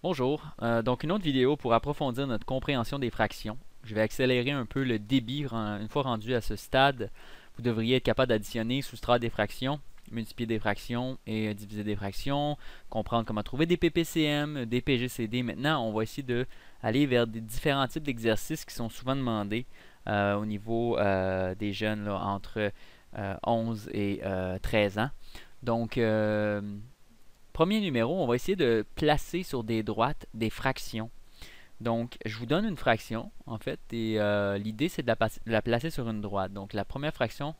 Bonjour, donc une autre vidéo pour approfondir notre compréhension des fractions. Je vais accélérer un peu le débit. Une fois rendu à ce stade, vous devriez être capable d'additionner, soustraire des fractions, multiplier des fractions et diviser des fractions, comprendre comment trouver des PPCM, des PGCD. Maintenant, on va essayer d'aller vers des différents types d'exercices qui sont souvent demandés au niveau des jeunes là, entre 11 et 13 ans. Donc, premier numéro, on va essayer de placer sur des droites des fractions. Donc, je vous donne une fraction, en fait, et l'idée, c'est de la placer sur une droite. Donc, la première fraction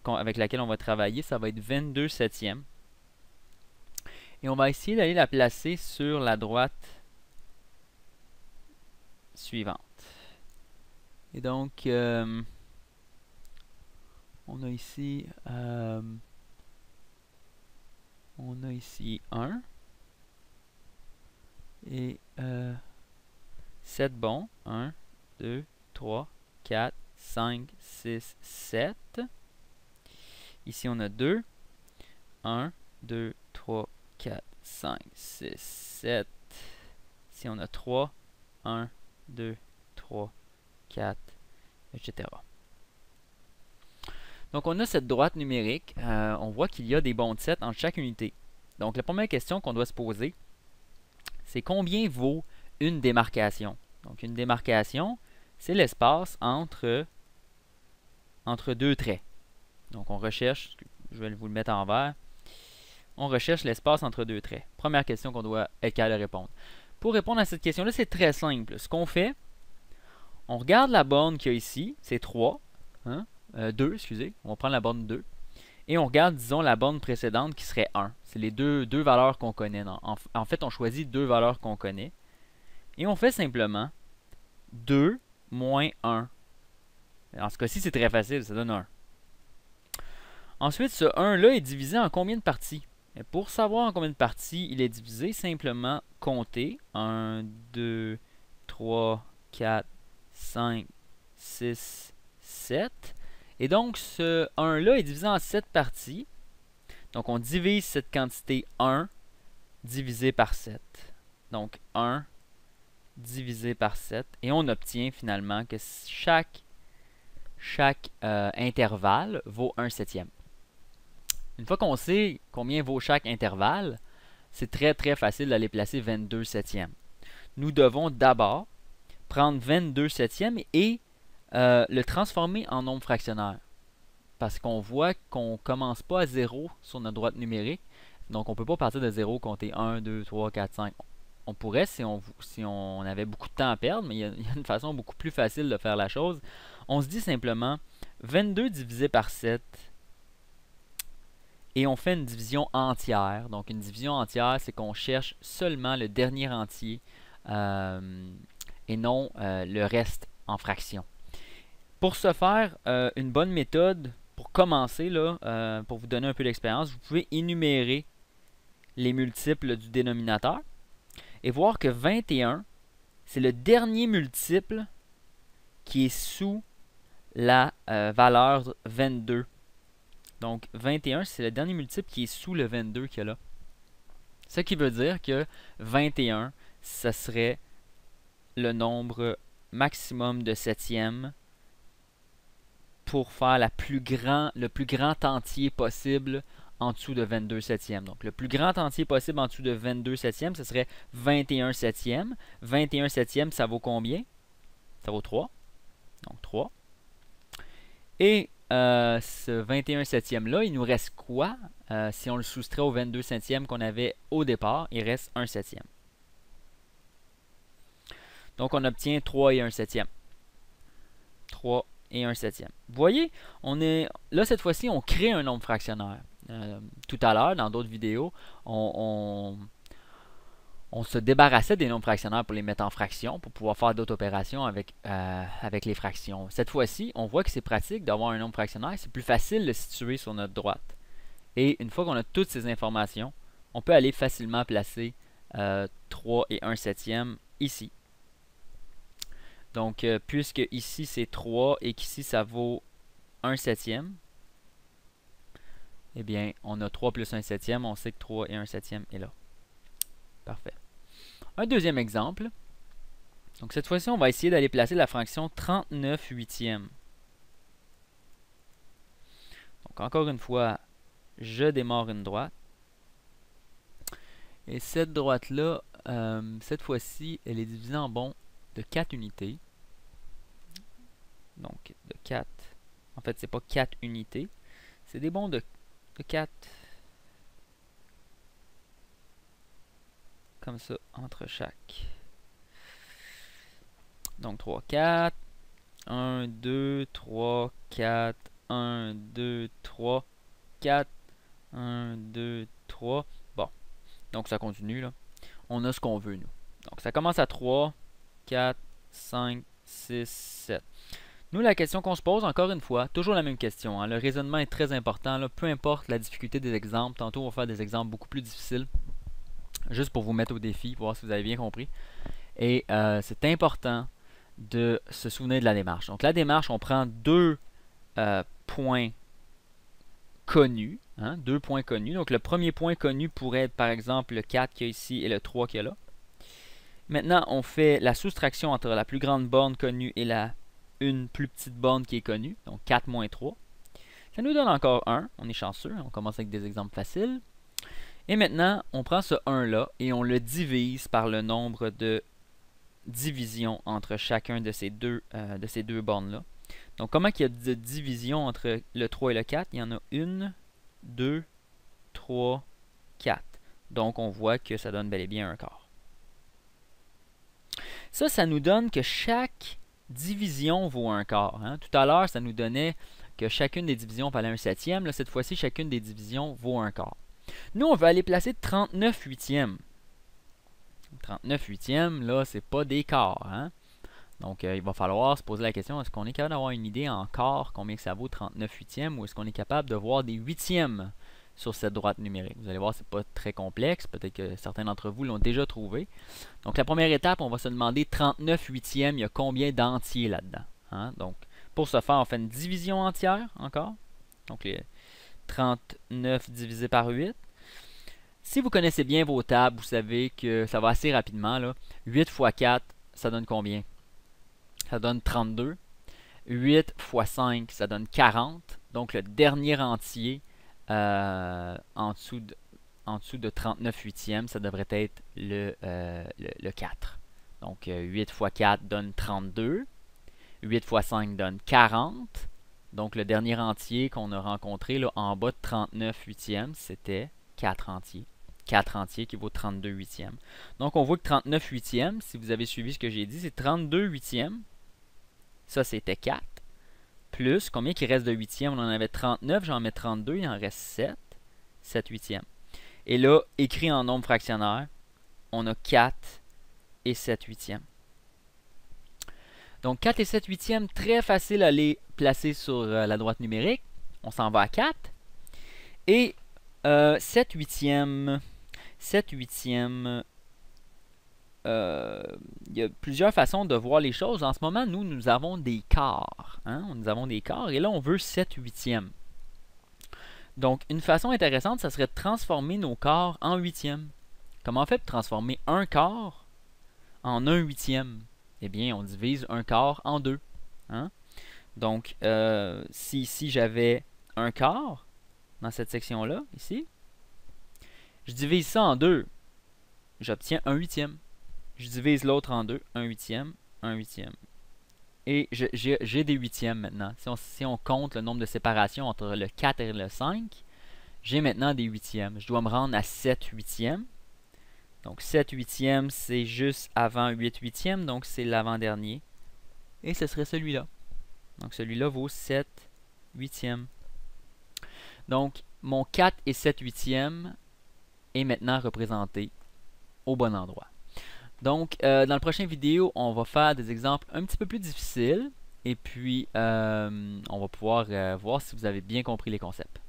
avec laquelle on va travailler, ça va être 22 septièmes. Et on va essayer d'aller la placer sur la droite suivante. Et donc, on a ici 1 et 7 bons. 1, 2, 3, 4, 5, 6, 7. Ici, on a 2. 1, 2, 3, 4, 5, 6, 7. Ici, on a 3. 1, 2, 3, 4, etc. Donc, on a cette droite numérique. On voit qu'il y a des bons de 7 entre chaque unité. Donc, la première question qu'on doit se poser, c'est combien vaut une démarcation? Donc, une démarcation, c'est l'espace entre deux traits. Donc, on recherche, je vais vous le mettre en vert, on recherche l'espace entre deux traits. Première question qu'on doit être capable de répondre. Pour répondre à cette question-là, c'est très simple. Ce qu'on fait, on regarde la borne qu'il y a ici, c'est 3, 2, excusez, on va prendre la borne 2, et on regarde, disons, la borne précédente qui serait 1. C'est les deux valeurs qu'on connaît. En fait, on choisit deux valeurs qu'on connaît, et on fait simplement 2 moins 1. En ce cas-ci, c'est très facile, ça donne 1. Ensuite, ce 1-là est divisé en combien de parties? Et pour savoir en combien de parties il est divisé, simplement compter 1, 2, 3, 4, 5, 6, 7. Et donc, ce 1-là est divisé en 7 parties. Donc, on divise cette quantité 1 divisé par 7. Donc, 1 divisé par 7. Et on obtient finalement que chaque intervalle vaut 1 septième. Une fois qu'on sait combien vaut chaque intervalle, c'est très très facile d'aller placer 22 septièmes. Nous devons d'abord prendre 22 septièmes et le transformer en nombre fractionnaire. Parce qu'on voit qu'on ne commence pas à 0 sur notre droite numérique. Donc on ne peut pas partir de 0, compter 1, 2, 3, 4, 5. On pourrait si on avait beaucoup de temps à perdre, mais il y a une façon beaucoup plus facile de faire la chose. On se dit simplement 22 divisé par 7 et on fait une division entière. Donc une division entière, c'est qu'on cherche seulement le dernier entier et non le reste en fraction. Pour ce faire, une bonne méthode pour commencer, là, pour vous donner un peu d'expérience, vous pouvez énumérer les multiples du dénominateur et voir que 21, c'est le dernier multiple qui est sous la valeur 22. Donc 21, c'est le dernier multiple qui est sous le 22 qu'il y a là. Ce qui veut dire que 21, ça serait le nombre maximum de septièmes pour faire le plus grand entier possible en dessous de 22 septièmes. Donc, le plus grand entier possible en dessous de 22 septièmes, ce serait 21 septièmes. 21 septièmes, ça vaut combien? Ça vaut 3. Donc, 3. Et ce 21 septième-là, il nous reste quoi? Si on le soustrait au 22 septième qu'on avait au départ, il reste 1 septième. Donc, on obtient 3 et 1 septième. 3 et 1 septième. Vous voyez, là, cette fois-ci, on crée un nombre fractionnaire. Tout à l'heure, dans d'autres vidéos, on se débarrassait des nombres fractionnaires pour les mettre en fraction, pour pouvoir faire d'autres opérations avec les fractions. Cette fois-ci, on voit que c'est pratique d'avoir un nombre fractionnaire. C'est plus facile de le situer sur notre droite. Et une fois qu'on a toutes ces informations, on peut aller facilement placer 3 et 1 septième ici. Donc, puisque ici c'est 3 et qu'ici ça vaut 1 septième, eh bien, on a 3 plus 1 septième, on sait que 3 et 1 septième est là. Parfait. Un deuxième exemple. Donc cette fois-ci, on va essayer d'aller placer la fraction 39 huitièmes. Donc encore une fois, je démarre une droite. Et cette droite-là, cette fois-ci, elle est divisée en bonds de 4 unités. Donc de 4. En fait, c'est pas 4 unités. C'est des bonds de 4. Comme ça, entre chaque. Donc 3, 4. 1, 2, 3, 4. 1, 2, 3, 4. 1, 2, 3. Bon. Donc ça continue là. On a ce qu'on veut nous. Donc ça commence à 3, 4, 5, 6, 7. Nous, la question qu'on se pose, encore une fois, toujours la même question. Hein. Le raisonnement est très important. Là. Peu importe la difficulté des exemples. Tantôt, on va faire des exemples beaucoup plus difficiles. Juste pour vous mettre au défi, pour voir si vous avez bien compris. Et c'est important de se souvenir de la démarche. Donc la démarche, on prend deux points connus. Hein, deux points connus. Donc le premier point connu pourrait être par exemple le 4 qu'il y a ici et le 3 qu'il y a là. Maintenant, on fait la soustraction entre la plus grande borne connue et une plus petite borne qui est connue. Donc 4 moins 3. Ça nous donne encore 1. On est chanceux. On commence avec des exemples faciles. Et maintenant, on prend ce 1 là et on le divise par le nombre de divisions entre chacun de ces deux bornes là. Donc comment il y a de divisions entre le 3 et le 4? Il y en a 1, 2, 3, 4. Donc on voit que ça donne bel et bien un quart. Ça nous donne que chaque division vaut un quart. Hein. Tout à l'heure, ça nous donnait que chacune des divisions valait un septième. Là, cette fois-ci, chacune des divisions vaut un quart. Nous, on veut aller placer 39 huitièmes. 39 huitièmes, là, c'est pas des quarts. Hein? Donc, il va falloir se poser la question, est-ce qu'on est capable d'avoir une idée en quart, combien que ça vaut 39 huitièmes, ou est-ce qu'on est capable de voir des huitièmes sur cette droite numérique? Vous allez voir, c'est pas très complexe. Peut-être que certains d'entre vous l'ont déjà trouvé. Donc, la première étape, on va se demander 39 huitièmes, il y a combien d'entiers là-dedans? Hein? Donc, pour ce faire, on fait une division entière encore. Donc, les 39 divisé par 8. Si vous connaissez bien vos tables, vous savez que ça va assez rapidement. Là. 8 fois 4, ça donne combien? Ça donne 32. 8 fois 5, ça donne 40. Donc, le dernier entier en dessous de 39 huitièmes, ça devrait être le 4. Donc, 8 fois 4 donne 32. 8 fois 5 donne 40. Donc, le dernier entier qu'on a rencontré là, en bas de 39 huitièmes, c'était 4 entiers. 4 entiers qui vaut 32 huitièmes. Donc, on voit que 39 huitièmes, si vous avez suivi ce que j'ai dit, c'est 32 huitièmes. Ça, c'était 4. Plus, combien il reste de huitièmes? On en avait 39, j'en mets 32, il en reste 7. 7 huitièmes. Et là, écrit en nombre fractionnaire, on a 4 et 7 huitièmes. Donc 4 et 7 huitièmes, très facile à les placer sur la droite numérique. On s'en va à 4. Et 7 huitièmes, il y a plusieurs façons de voir les choses. En ce moment, nous avons des quarts. Hein? Nous avons des quarts et là, on veut 7 huitièmes. Donc, une façon intéressante, ça serait de transformer nos quarts en huitièmes. Comment on fait pour transformer un quart en un huitième? Eh bien, on divise un quart en 2. Hein? Donc, si ici j'avais un quart, dans cette section-là, ici, je divise ça en 2. J'obtiens un huitième. Je divise l'autre en 2, un huitième, un huitième. Et j'ai des huitièmes maintenant. Si on compte le nombre de séparations entre le 4 et le 5, j'ai maintenant des huitièmes. Je dois me rendre à 7 huitièmes. Donc 7 huitièmes, c'est juste avant 8 huitièmes, donc c'est l'avant-dernier. Et ce serait celui-là. Donc celui-là vaut 7 huitièmes. Donc mon 4 et 7 huitièmes est maintenant représenté au bon endroit. Donc dans la prochaine vidéo, on va faire des exemples un petit peu plus difficiles. Et puis on va pouvoir voir si vous avez bien compris les concepts.